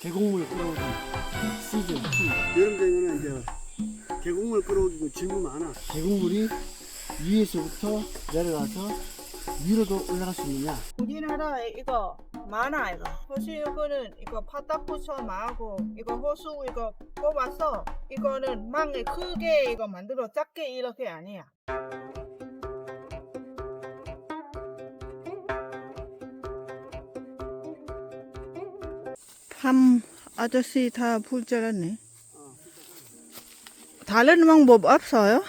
계곡물 끌어오기 시즌 2. 여름 되면은 이제 계곡물 끌어오기 질문 많아. 계곡물이 위에서부터 내려가서 위로도 올라갈 수 있느냐? 우리나라에 이거 많아. 이거 호수 이거는 이거 바닥부처 마고 이거 호수 이거 뽑아서 이거는 망에 크게 이거 만들어 작게 이렇게 아니야. 밤 아저씨 다 불절했네. 다른 방법 없어요?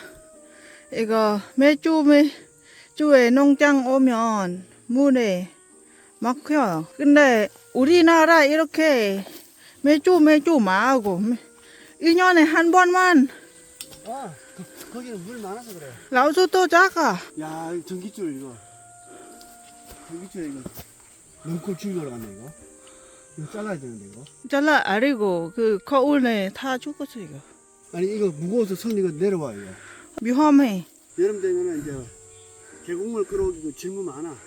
이거 매주에 농장 오면 물에 막혀요. 근데 우리나라 이렇게 매주 마하고 1년에 한 번만 아, 거기는 물 많아서 그래. 라우스도 작아. 야, 전기줄 이거. 전기줄 이거. 넝쿨 줄이 올라갔네 이거. 이거 잘라야 되는데 이거. 잘라 아니고 그 거울에 다 죽었어 이거. 아니 이거 무거워서 선이가 내려와 이거. 위험해. 여름 되면은 이제 계곡물 끌어오기 질문 많아.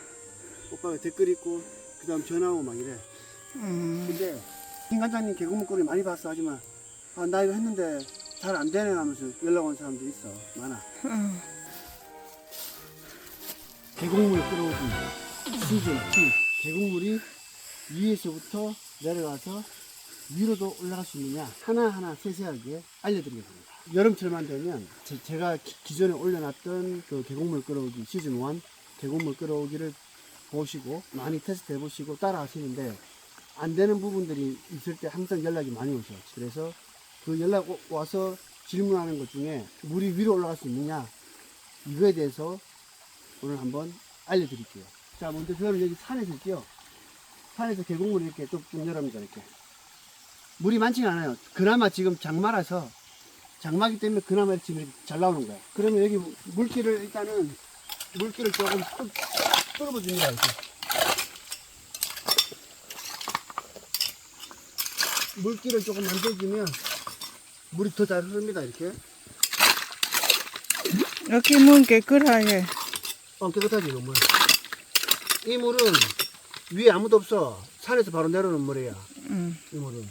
오빠가 댓글 있고 그다음 전화 오고 막 이래. 근데 김관장님 계곡물 끌어오기 많이 봤어 하지만 아, 나 이거 했는데 잘 안 되네 하면서 연락 온 사람도 있어. 많아. 계곡물 끌어오기 시즌 2. 계곡물이 위에서부터 내려가서 위로도 올라갈 수 있느냐 하나하나 세세하게 알려드리겠습니다. 여름철만 되면 제가 기존에 올려놨던 그 계곡물 끌어오기 시즌 1 계곡물 끌어오기를 보시고 많이 테스트 해보시고 따라 하시는데 안 되는 부분들이 있을 때 항상 연락이 많이 오죠. 그래서 그 연락 와서 질문하는 것 중에 물이 위로 올라갈 수 있느냐 이거에 대해서 오늘 한번 알려드릴게요. 자, 먼저 저는 여기 산에서 있죠. 산에서 계곡물이 이렇게 뚝뚝 내려옵니다. 이렇게 물이 많지는 않아요. 그나마 지금 장마라서 장마기 때문에 그나마 지금 이렇게 잘 나오는 거야. 그러면 여기 물기를 일단은 물기를 조금 뚫어봐 줍니다. 이렇게 물기를 조금 만들어주면 물이 더 잘 흐릅니다. 이렇게 여기 문 깨끗하게. 깨끗하지 이거 물. 이 물은 위에 아무도 없어. 산에서 바로 내려오는 물이야. 이 물은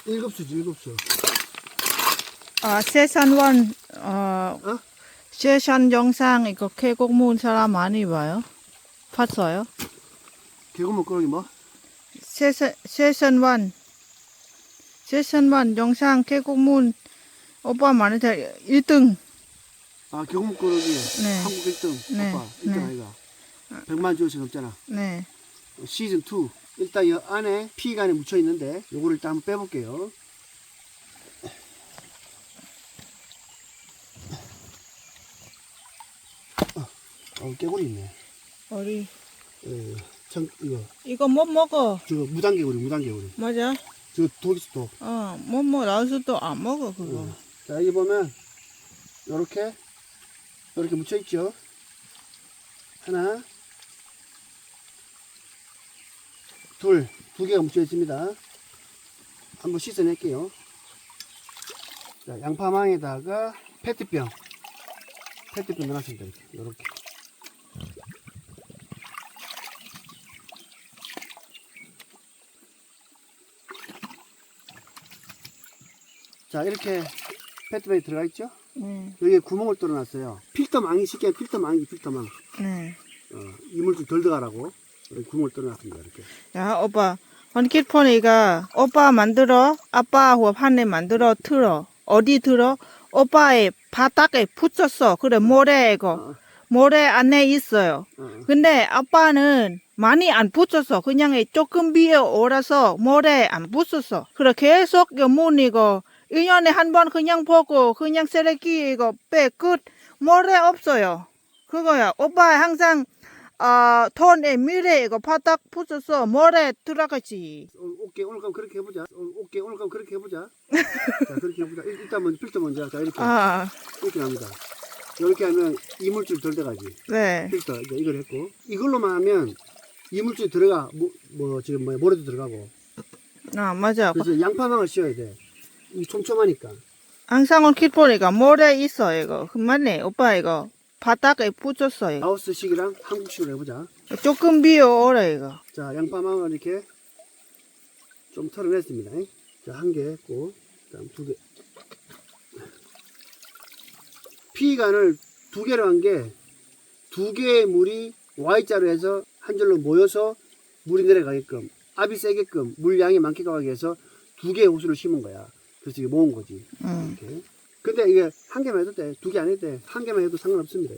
1급수지 1급수. 아, 세산원 세산 영상 이거 계곡물 사람 많이 봐요. 봤어요? 계곡물 끌어오기 뭐? 세산원 영상 계곡물 오빠 많이 다 1등. 아, 계곡물 끌어오기 네. 한국 1등. 네. 오빠 1등 네. 아이가. 100만 조회수 넘잖아. 네. 시즌 2. 일단 이 안에 피가 안에 묻혀 있는데 요거를 일단 한번 빼볼게요. 깨구리 있네. 어리. 이거 이거 못 먹어. 저거 무단개구리. 맞아? 저거 독 있어 독. 못 먹어. 라우스도 안 먹어 그거. 자, 여기 보면 요렇게 묻혀 있죠. 하나, 두 개가 묻혀 있습니다. 한번 씻어낼게요. 자, 양파망에다가 페트병 넣어놨습니다. 이렇게. 자, 이렇게 페트병이 들어가 있죠. 여기에 구멍을 뚫어놨어요. 필터망이 쉽게 필터망. 네. 이물질 덜 들어가라고 이렇게 구멍을 뚫어놨습니다. 이렇게. 야, 오빠. 헌kit폰이가 오빠 만들어, 아빠하고 판에 만들어 틀어. 어디 들어? 오빠의 바닥에 붙였어. 그래, 모래 이거. 모래 안에 있어요. 근데 아빠는 많이 안 붙였어. 그냥 조금 위에 올라서 모래 안 붙였어. 그래, 계속 문 이거 1년에 한 번 그냥 보고 그냥 쓰레기 이거 빼 끝. 모래 없어요. 그거야. 오빠 항상 톤에 미래 이거 바닥 붙여서 모래 들어가지. 오케이, 오늘 그럼 그렇게 해보자. 자, 그렇게 해보자. 일단 먼저 필터 먼저. 자, 이렇게 합니다. 이렇게 하면 이물질 덜 들어가지. 네. 필터 이걸 했고 이걸로만 하면 이물질 들어가. 지금 모래도 들어가고. 맞아. 그래서 양파망을 씌워야 돼. 이 촘촘하니까. 항상 헌kit폰이가 모래 있어 이거. 그만해. 오빠 이거 바닥에 붙였어 이거. 라오스식이랑 한국식으로 해보자. 조금 비어오라 이거. 자, 양파망을 이렇게 좀 털어냈습니다. 자, 한 개 했고, 그다음 두 개. 피간을 두 개로 한 게, 두 개의 물이 Y자로 해서 한 줄로 모여서 물이 내려가게끔, 압이 세게끔, 물량이 많게 가게 해서 두 개의 호수를 심은 거야. 그래서 이게 모은 거지. 이렇게. 근데 이게 한 개만 해도 돼. 두 개 안 해도 돼. 한 개만 해도 상관없습니다.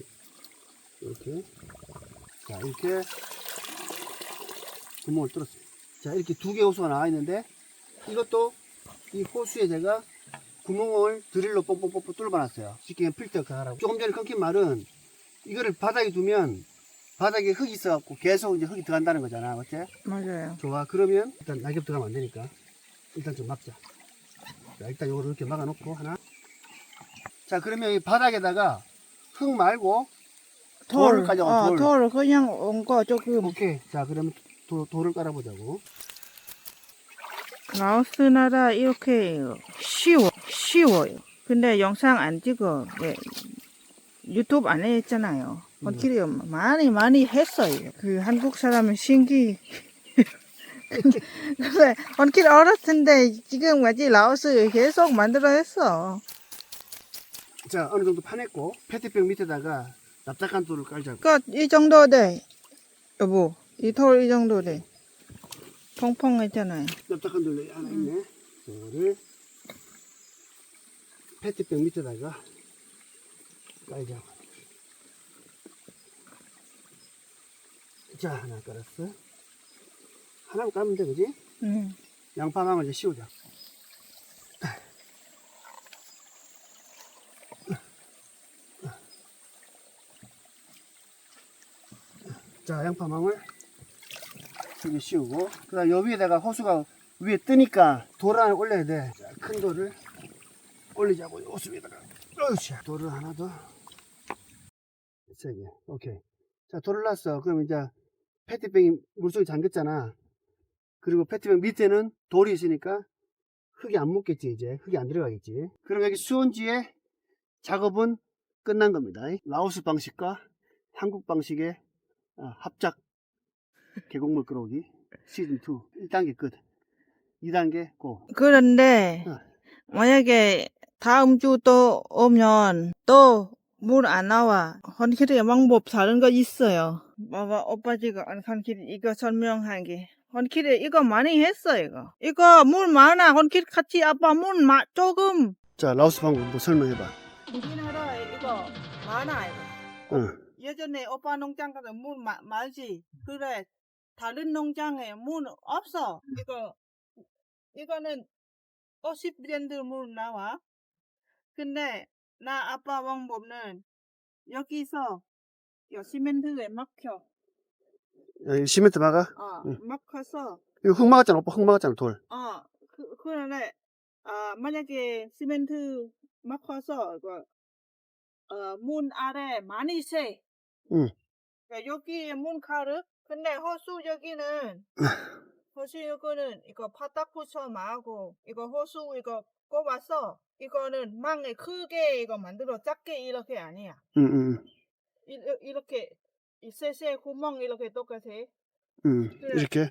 이렇게. 자, 이렇게 구멍을 뚫었어요. 자, 이렇게 두 개의 호수가 나와 있는데, 이것도 이 호수에 제가 구멍을 드릴로 뽕뽕뽕뽕 뚫어놨어요. 쉽게 필터 하라고. 조금 전에 끊긴 말은 이거를 바닥에 두면 바닥에 흙이 있어갖고 계속 이제 흙이 들어간다는 거잖아. 어째? 맞아요. 좋아. 그러면 일단 낙엽 들어가면 안 되니까 일단 좀 막자. 자, 일단 요거를 이렇게 막아놓고 하나. 자, 그러면 이 바닥에다가 흙 말고 돌을 깔자고. 돌을 그냥 온 거 조금. 오케이. 자, 그러면 돌을 깔아보자고. 라오스 나라 이렇게 쉬워요. 근데 영상 안 찍어. 예, 유튜브 안 했잖아요. 원킬이 많이 했어요. 그 한국 사람은 신기. 근데 원킬 어렸는데 지금 까지 라오스 계속 만들어냈어. 자, 어느 정도 파냈고 페트병 밑에다가 납작한 돌을 깔자고. 이 정도 돼. 여보, 이 돌 이 정도 돼. 펑펑했잖아요. 납작한 돌이 하나 있네. 이거를 페트병 밑에다가 깔자고. 자, 하나 깔았어. 하나만 깔면 돼, 그지? 양파망을 이제 씌우자. 자, 양파망을 여기 씌우고, 그 다음 요 위에다가 호수가 위에 뜨니까 돌 하나 올려야 돼. 자, 큰 돌을 올리자고, 호수 위에다가. 으쌰. 돌을 하나 더. 세 개. 오케이. 자, 돌을 놨어. 그럼 이제 페트병이 물속에 잠겼잖아. 그리고 페트병 밑에는 돌이 있으니까 흙이 안 묻겠지, 이제. 흙이 안 들어가겠지. 그럼 여기 수온지에 작업은 끝난 겁니다. 라오스 방식과 한국 방식의 합작 계곡물 끌어오기 시즌 2 1단계 끝. 2단계 고. 그런데 만약에 다음 주 또 오면 또 물 안 나와. 헌키리 방법 다른 거 있어요. 봐봐, 오빠 지금 헌키리 이거 설명한 게. 헌키리 이거 많이 했어 이거. 이거 물 많아. 헌키리 같이 아빠 물 조금. 자, 라오스 방법 뭐 설명해봐. 우리나라에 이거 많아 이거. 응. 예전에 오빠 농장 가서 물 많지. 그래 다른 농장에 물 없어. 이거는 50브랜드 물 나와. 근데 나 아빠 방법은 여기서 이 시멘트에 막혀. 여기 시멘트 막아? 응. 막혀서 이거 흙 막았잖아. 오빠 흙 막았잖아, 돌. 그런데 만약에 시멘트 막혀서 문 아래 많이 새. 응. 그러니까 여기에 문 가르. 근데 호수 여기는 이거 바닥 붙여 마고 이거 호수 이거 꼽아서 이거는 망에 크게 이거 만들어 작게 이렇게 아니야. 응. 이렇게 쇠 구멍 이렇게 똑같아. 응. 그래. 이렇게?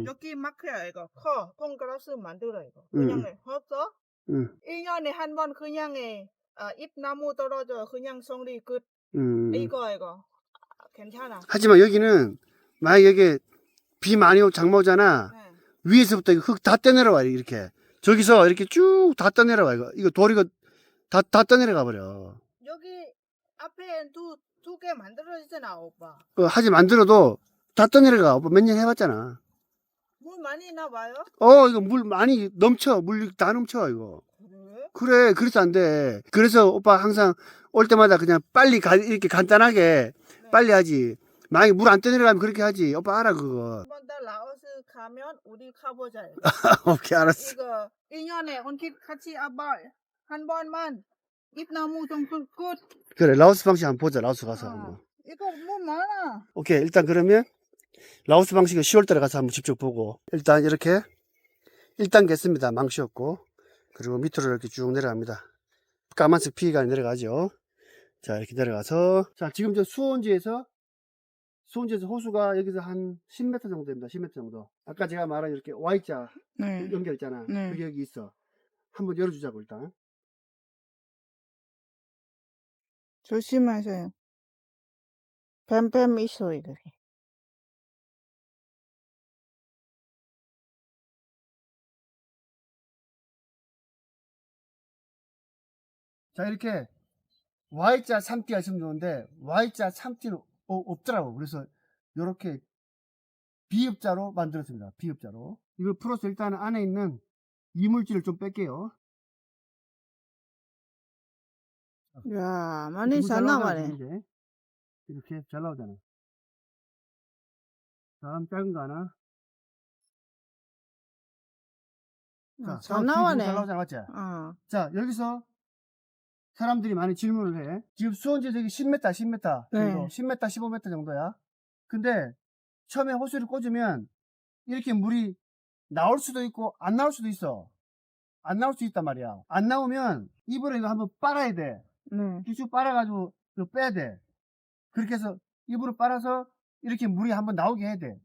여기 마크야 이거 커 동그라스 만들어 이거 그냥 없어? 1년에 한 번 그냥 잎나무 떨어져 그냥 성리 끝. 이거 괜찮아. 하지만 여기는 만약 여기 비 많이 오고 장마 오잖아. 네. 위에서부터 흙 다 떠내려와 이렇게. 저기서 이렇게 쭉 다 떠내려와 이거 돌 이거 다 떠내려가 버려. 여기 앞에 두 개 만들어지잖아 오빠. 하지 만들어도 다 떠내려가. 오빠 몇 년 해봤잖아. 물 많이 나와요? 이거 물 많이 넘쳐. 물 다 넘쳐 이거. 그래? 그래, 그래서 안 돼. 그래서 오빠 항상 올 때마다 그냥 빨리 이렇게 간단하게 빨리 하지. 만약에 물 안 떠내려가면 그렇게 하지. 오빠 알아 그거. 한번 더 라오스 가면 우리 가보자. 오케이, 알았어. 이거 1년에 혼키 같이 아빠 한 번만 잎나무 좀 끝. 그래, 라오스 방식 한번 보자. 라오스 가서 한번. 이거 물 많아. 오케이, 일단 그러면 라오스 방식은 10월달에 가서 한번 직접 보고, 일단 이렇게 1단계 했습니다. 망치였고, 그리고 밑으로 이렇게 쭉 내려갑니다. 까만색 피가 내려가죠. 자, 이렇게 내려가서, 자, 지금 저 수온지에서 수온지에서 호수가 여기서 한 10m 정도 됩니다. 10m 정도. 아까 제가 말한 이렇게 Y자 네. 연결 있잖아. 네. 그게 여기 있어. 한번 열어주자고 일단. 조심하세요. 뱀뱀 있어요, 여기. 자, 이렇게 Y자 3T가 있으면 좋은데 Y자 3T는 없더라고. 그래서 이렇게 B읍자로 만들었습니다. B읍자로. 이걸 풀어서 일단 안에 있는 이물질을 좀 뺄게요. 야, 많이 이렇게 잘 나오잖아, 나가네. 지금 이제. 이렇게 잘 나오잖아. 다음 작은 거 하나. 자, 잘 잘 나와네. 나오잖아, 맞지? 어. 자, 여기서 사람들이 많이 질문을 해. 지금 수온지 저기 10m, 10m 정도, 네. 10m, 15m 정도야. 근데 처음에 호수를 꽂으면 이렇게 물이 나올 수도 있고 안 나올 수도 있어. 안 나올 수 있단 말이야. 안 나오면 입으로 이거 한번 빨아야 돼. 네. 쭉 빨아가지고 이거 빼야 돼. 그렇게 해서 입으로 빨아서 이렇게 물이 한번 나오게 해야 돼.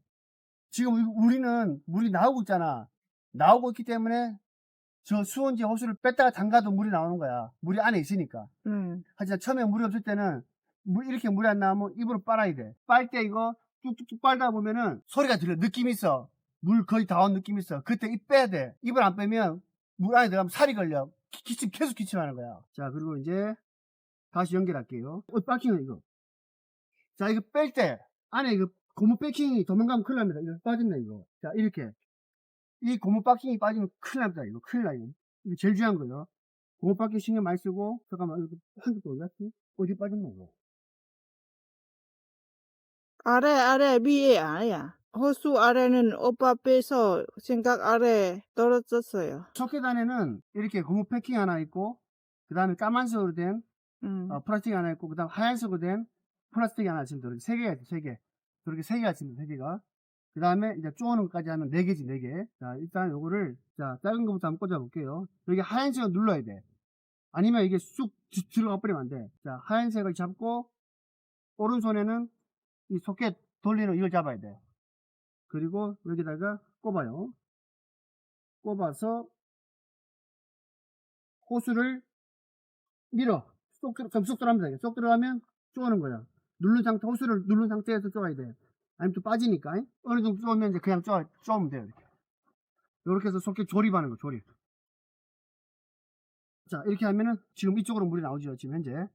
지금 우리는 물이 나오고 있잖아. 나오고 있기 때문에 저 수온지 호수를 뺐다가 담가도 물이 나오는 거야. 물이 안에 있으니까. 하지만 처음에 물이 없을 때는 이렇게 물이 안 나오면 입으로 빨아야 돼. 빨 때 이거 뚝뚝뚝 빨다 보면은 소리가 들려. 느낌이 있어. 물 거의 다 온 느낌이 있어. 그때 입 빼야 돼. 입을 안 빼면 물 안에 들어가면 살이 걸려. 계속 기침하는 거야. 자, 그리고 이제 다시 연결할게요. 빠킹은 이거. 자, 이거 뺄 때 안에 이거 고무 패킹이 도망가면 큰일 납니다. 이거 빠진다, 이거. 자, 이렇게. 이 고무 패킹이 빠지면 큰일 납니다, 이거. 큰일 나요. 이거 제일 중요한 거예요. 고무 패킹 신경 많이 쓰고, 잠깐만, 이거 한개 또 어디 갔지? 어디 빠졌나, 이거? 아래, 위에 아래야. 호수 아래는 오빠 빼서 생각 아래 떨어졌어요. 소켓 안에는 이렇게 고무 패킹 하나 있고, 그 다음에 까만색으로 된 플라스틱 하나 있고, 그 다음 하얀색으로 된 플라스틱이 하나 있습니다. 이렇게 세 개가 있어요, 세 개. 이렇게 세 개가 있습니다, 세 개가. 그 다음에 이제 쪼는 것까지 하면 4개지, 4개. 자, 일단 요거를, 자, 작은 거부터 한번 꽂아 볼게요. 여기 하얀색을 눌러야 돼. 아니면 이게 쑥 들어가 버리면 안 돼. 자, 하얀색을 잡고, 오른손에는 이 소켓 돌리는 이걸 잡아야 돼. 그리고 여기다가 꼽아요. 꼽아서 호수를 밀어. 쏙 들어갑니다. 이게. 쏙 들어가면 쪼는 거야. 호수를 누른 상태에서 쪼아야 돼. 아니면 또 빠지니까. 어느 정도 쪼면 이제 그냥 쪼면 돼요. 이렇게 해서 소켓 조립하는 거, 조립. 자, 이렇게 하면은 지금 이쪽으로 물이 나오죠, 지금 현재.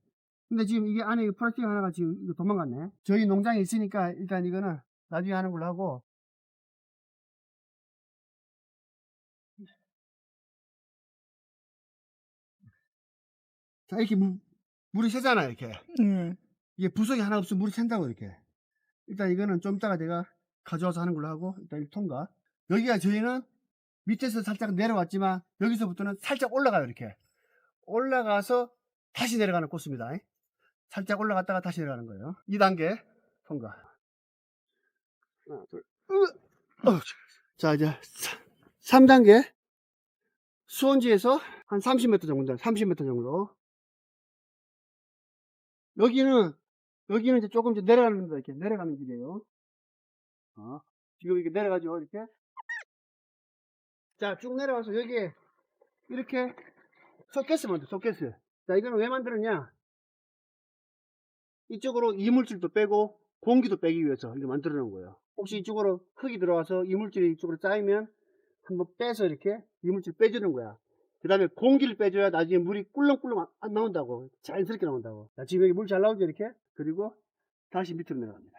근데 지금 이게 안에 플라스틱 하나가 지금 이거 도망갔네. 저희 농장에 있으니까 일단 이거는 나중에 하는 걸로 하고. 자, 이렇게 물이 새잖아요, 이렇게. 이게 부속이 하나 없으면 물이 샌다고, 이렇게. 일단 이거는 좀 이따가 내가 가져와서 하는 걸로 하고, 일단 통과. 여기가 저희는 밑에서 살짝 내려왔지만, 여기서부터는 살짝 올라가요, 이렇게. 올라가서 다시 내려가는 코스입니다. 살짝 올라갔다가 다시 내려가는 거예요. 2단계 통과. 하나, 둘, 자, 이제 3단계. 수온지에서 한 30m 정도, 30m 정도. 여기는 이제 조금 이제 내려가는 겁니다. 이렇게 내려가는 길이에요. 지금 이렇게 내려가죠. 이렇게. 자, 쭉 내려가서 여기에 이렇게 소켓을 만들어, 소켓을. 자, 이거는 왜 만들었냐? 이쪽으로 이물질도 빼고 공기도 빼기 위해서 이렇게 만들어 놓은 거예요. 혹시 이쪽으로 흙이 들어와서 이물질이 이쪽으로 쌓이면 한번 빼서 이렇게 이물질 빼주는 거야. 그 다음에 공기를 빼줘야 나중에 물이 꿀렁꿀렁 안 나온다고. 자연스럽게 나온다고. 자, 지금 여기 물 잘 나오죠, 이렇게? 그리고 다시 밑으로 내려갑니다.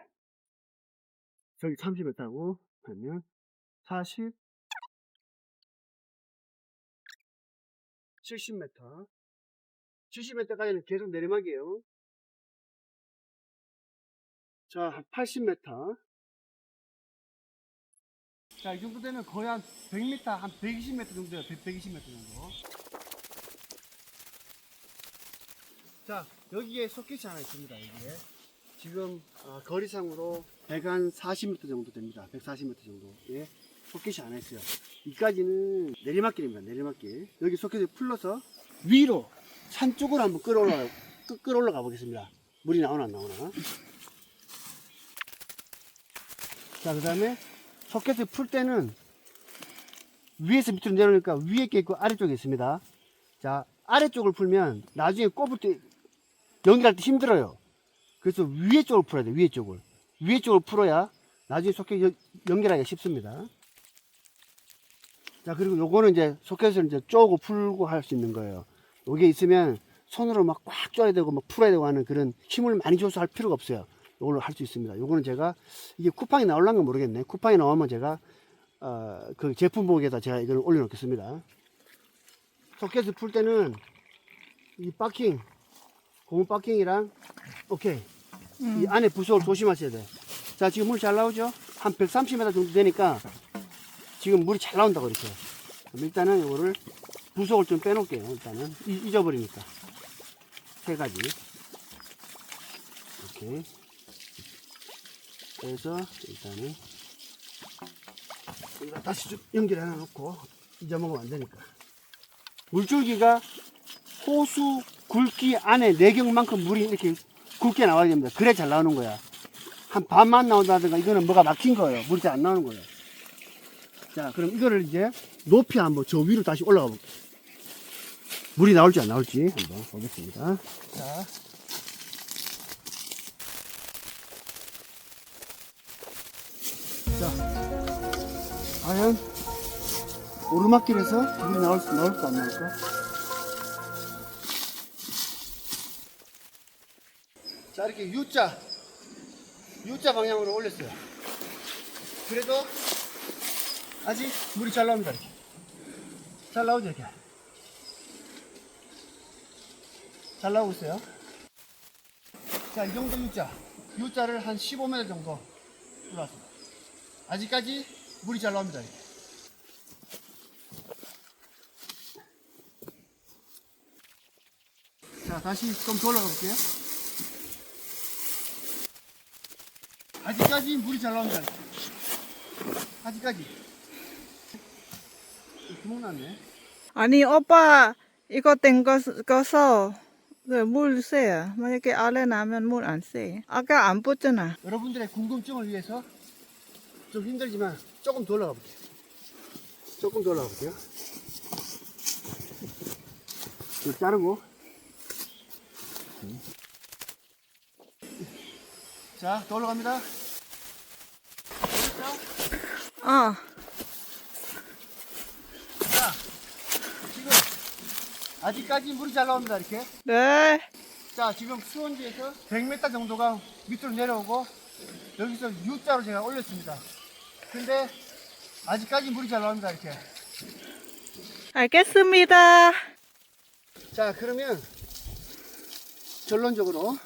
저기 30m고 하면 40, 70m. 70m까지는 계속 내리막이에요. 자, 80m. 자, 이 정도 되면 거의 한 100m, 한 120m 정도예요. 120m 정도. 자, 여기에 소켓이 하나 있습니다. 여기에. 지금 거리상으로 140m 정도 됩니다. 140m 정도. 예. 소켓이 하나 있어요. 이까지는 내리막길입니다. 내리막길. 여기 소켓을 풀러서 위로 산 쪽으로 한번 끌어올라가 보겠습니다. 물이 나오나 안 나오나. 자, 그 다음에 소켓을 풀 때는 위에서 밑으로 내려오니까 위에 게 있고 아래쪽에 있습니다. 자, 아래쪽을 풀면 나중에 꼽을 때 연결할 때 힘들어요. 그래서 위에 쪽을 풀어야 돼. 위에 쪽을. 위에 쪽을 풀어야 나중에 소켓 연결하기가 쉽습니다. 자, 그리고 요거는 이제 소켓을 이제 쪼고 풀고 할 수 있는 거예요. 요게 있으면 손으로 막 꽉 쪼아야 되고 막 풀어야 되고 하는 그런 힘을 많이 줘서 할 필요가 없어요. 요걸로 할 수 있습니다. 요거는 제가 이게 쿠팡이 나올란가 모르겠네. 쿠팡이 나오면 제가 그 제품 보기에다 제가 이걸 올려놓겠습니다. 소켓을 풀 때는 이 바킹, 고무 바킹이랑 오케이. 이 안에 부속을 조심하셔야 돼. 자, 지금 물 잘 나오죠? 한 130m 정도 되니까 지금 물이 잘 나온다고 이렇게. 그럼 일단은 이거를 부속을 좀 빼놓을게요. 일단은 잊어버리니까. 세 가지. 이렇게. 그래서 일단은 여기다 다시 좀 연결해 놔놓고 잊어먹으면 안 되니까. 물줄기가 호수 굵기 안에 내경만큼 물이 이렇게 굵게 나와야 됩니다. 그래 잘 나오는 거야. 한 반만 나온다든가 이거는 뭐가 막힌 거예요. 물이 잘 안 나오는 거예요. 자, 그럼 이거를 이제 높이 한번 저 위로 다시 올라가 볼게요. 물이 나올지 안 나올지 한번 보겠습니다. 자. 자, 과연 오르막길에서 물이 나올까 안 나올까? 자, 이렇게 U자 방향으로 올렸어요. 그래도 아직 물이 잘 나옵니다. 이렇게. 잘 나오죠, 이렇게. 잘 나오고 있어요. 자, 이 정도 U자를 한 15m 정도 올라왔습니다. 아직까지 물이 잘 나옵니다. 이렇게. 자, 다시 좀 더 올라가 볼게요. 아직까지 물이 잘 나옵니다. 이렇게. 아직까지. 구멍 났네. 아니, 오빠, 이거 땡겨서 물 새. 만약에 아래 나면 물 안 새. 아까 안 붙잖아. 여러분들의 궁금증을 위해서 좀 힘들지만 조금 더 올라가 볼게요. 조금 더 올라가 볼게요. 이거 자르고. 자, 더 올라갑니다. 어. 자, 지금 아직까지 물이 잘 나옵니다. 이렇게. 네. 자, 지금 수원지에서 100m 정도가 밑으로 내려오고 여기서 U자로 제가 올렸습니다. 근데 아직까지 물이 잘 나옵니다. 이렇게. 알겠습니다. 자, 그러면 결론적으로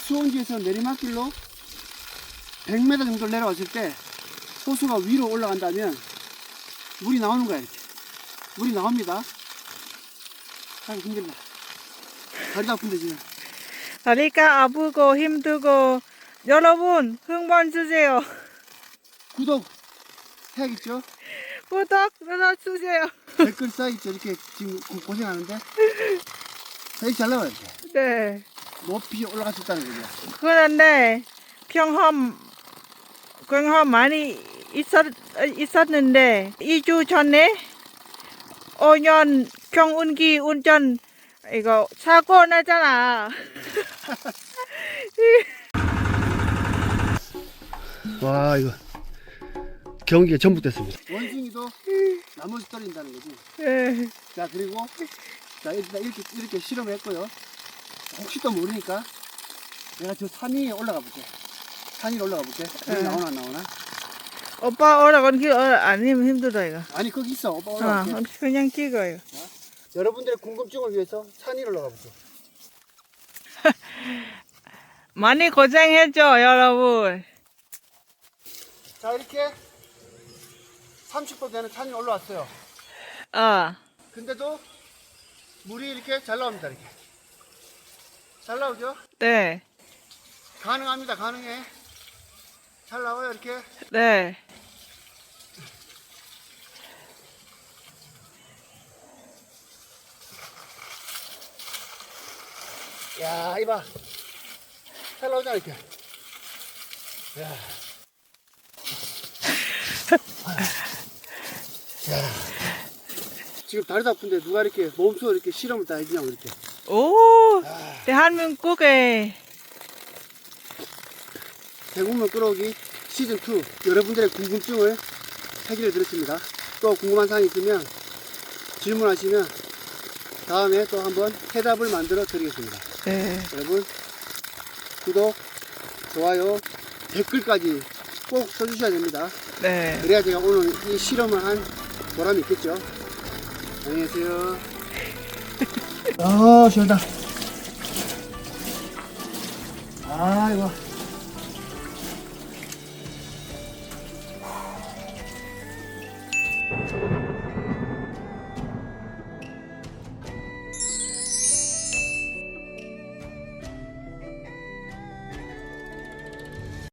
수원지에서 내리막길로 100m 정도 내려왔을 때 호수가 위로 올라간다면 물이 나오는 거야. 이렇게 물이 나옵니다. 아이고 힘들다. 다리도 아픈데 지금. 다리가 아프고 힘들고 여러분 흥분 주세요. 구독 해야겠죠? 구독 눌러주세요. 댓글 써야겠죠? 이렇게 지금 고생하는데 이렇게 잘 나와요. 이렇게 네. 높이 올라갈 수 있다는 거죠. 그런데 경험 많이 있었는데 2주 전에 5년 경운기 운전 이거 사고 나잖아. 와, 이거 경기가 전복됐습니다. 원숭이도 나무를 떨린다는 거지. 네. 자, 그리고 자, 일단 이렇게 실험을 했고요. 혹시 또 모르니까 내가 저 산 위에 올라가 볼게. 산 위로 올라가 볼게. 여기 나오나 안 나오나? 오빠 올라가는 길 아니면 힘들어 이거. 아니, 거기 있어. 오빠 올라갈게. 그냥 찍어요. 여러분들의 궁금증을 위해서 산 위로 올라가 볼게. 많이 고생했죠 여러분. 자, 이렇게 30도 되는 산 위로 올라왔어요. 근데도 물이 이렇게 잘 나옵니다. 이렇게 잘 나오죠? 네. 가능합니다. 가능해. 잘 나와요. 이렇게. 네. 야, 이봐. 잘 나오잖아, 이렇게. 야. 야. 지금 다리도 아픈데 누가 이렇게 몸소 이렇게 실험을 다 해주냐고, 이렇게. 오, 대한민국의 대국물 끌어오기 시즌2 여러분들의 궁금증을 해결해 드렸습니다. 또 궁금한 사항이 있으면 질문하시면 다음에 또 한번 해답을 만들어 드리겠습니다. 네. 여러분 구독, 좋아요, 댓글까지 꼭 써주셔야 됩니다. 네. 그래야 제가 오늘 이 실험을 한 보람이 있겠죠. 안녕히 계세요. 시원하다. 아이고.